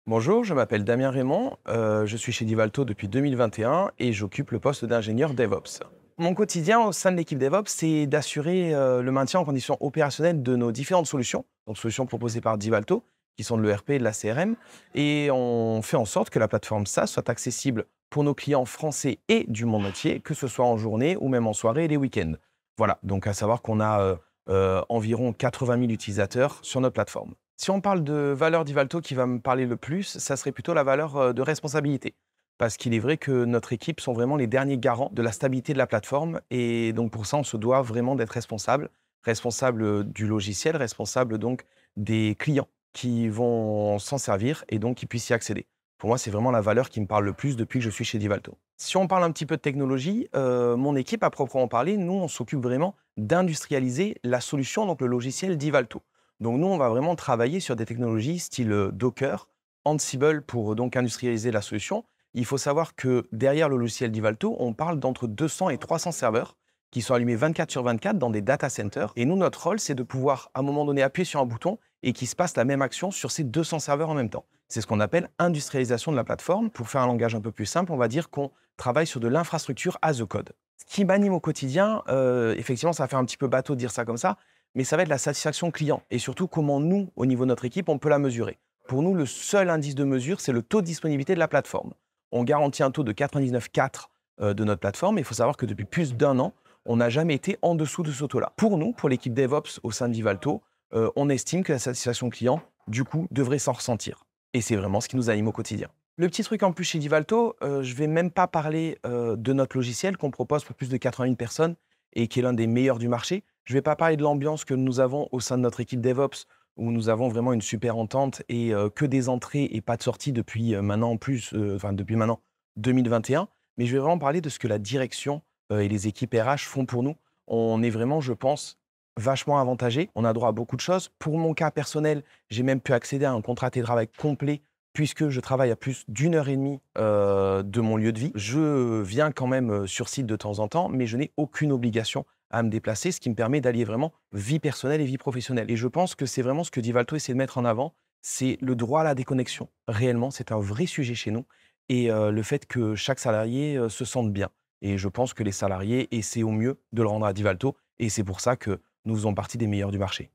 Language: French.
Bonjour, je m'appelle Damien Raymond, je suis chez Divalto depuis 2021 et j'occupe le poste d'ingénieur DevOps. Mon quotidien au sein de l'équipe DevOps, c'est d'assurer le maintien en conditions opérationnelles de nos différentes solutions, donc solutions proposées par Divalto, qui sont de l'ERP et de la CRM, et on fait en sorte que la plateforme SaaS soit accessible pour nos clients français et du monde entier, que ce soit en journée ou même en soirée et les week-ends. Voilà, donc à savoir qu'on a environ 80 000 utilisateurs sur notre plateforme. Si on parle de valeur d'Ivalto qui va me parler le plus, ça serait plutôt la valeur de responsabilité. Parce qu'il est vrai que notre équipe sont vraiment les derniers garants de la stabilité de la plateforme. Et donc pour ça, on se doit vraiment d'être responsable. Responsable du logiciel, responsable donc des clients qui vont s'en servir et donc qui puissent y accéder. Pour moi, c'est vraiment la valeur qui me parle le plus depuis que je suis chez Divalto. Si on parle un petit peu de technologie, mon équipe, à proprement parler, nous, on s'occupe vraiment d'industrialiser la solution, donc le logiciel Divalto. Donc nous, on va vraiment travailler sur des technologies style Docker, Ansible pour donc industrialiser la solution. Il faut savoir que derrière le logiciel Divalto, on parle d'entre 200 et 300 serveurs qui sont allumés 24 sur 24 dans des data centers. Et nous, notre rôle, c'est de pouvoir, à un moment donné, appuyer sur un bouton et qu'il se passe la même action sur ces 200 serveurs en même temps. C'est ce qu'on appelle industrialisation de la plateforme. Pour faire un langage un peu plus simple, on va dire qu'on travaille sur de l'infrastructure as a code. Ce qui m'anime au quotidien, effectivement, ça fait un petit peu bateau de dire ça comme ça, mais ça va être la satisfaction client et surtout comment nous, au niveau de notre équipe, on peut la mesurer. Pour nous, le seul indice de mesure, c'est le taux de disponibilité de la plateforme. On garantit un taux de 99,4 de notre plateforme. Il faut savoir que depuis plus d'un an, on n'a jamais été en dessous de ce taux-là. Pour nous, pour l'équipe DevOps au sein de Vivalto, on estime que la satisfaction client, du coup, devrait s'en ressentir. Et c'est vraiment ce qui nous anime au quotidien. Le petit truc en plus chez Divalto, je ne vais même pas parler de notre logiciel qu'on propose pour plus de 80 000 personnes et qui est l'un des meilleurs du marché. Je ne vais pas parler de l'ambiance que nous avons au sein de notre équipe DevOps, où nous avons vraiment une super entente et que des entrées et pas de sorties depuis maintenant depuis maintenant 2021. Mais je vais vraiment parler de ce que la direction et les équipes RH font pour nous. On est vraiment, je pense, vachement avantagés. On a droit à beaucoup de choses. Pour mon cas personnel, j'ai même pu accéder à un contrat de télétravail complet puisque je travaille à plus d'une heure et demie de mon lieu de vie. Je viens quand même sur site de temps en temps, mais je n'ai aucune obligation à me déplacer, ce qui me permet d'allier vraiment vie personnelle et vie professionnelle. Et je pense que c'est vraiment ce que Divalto essaie de mettre en avant, c'est le droit à la déconnexion. Réellement, c'est un vrai sujet chez nous et le fait que chaque salarié se sente bien. Et je pense que les salariés essaient au mieux de le rendre à Divalto et c'est pour ça que nous faisons partie des meilleurs du marché.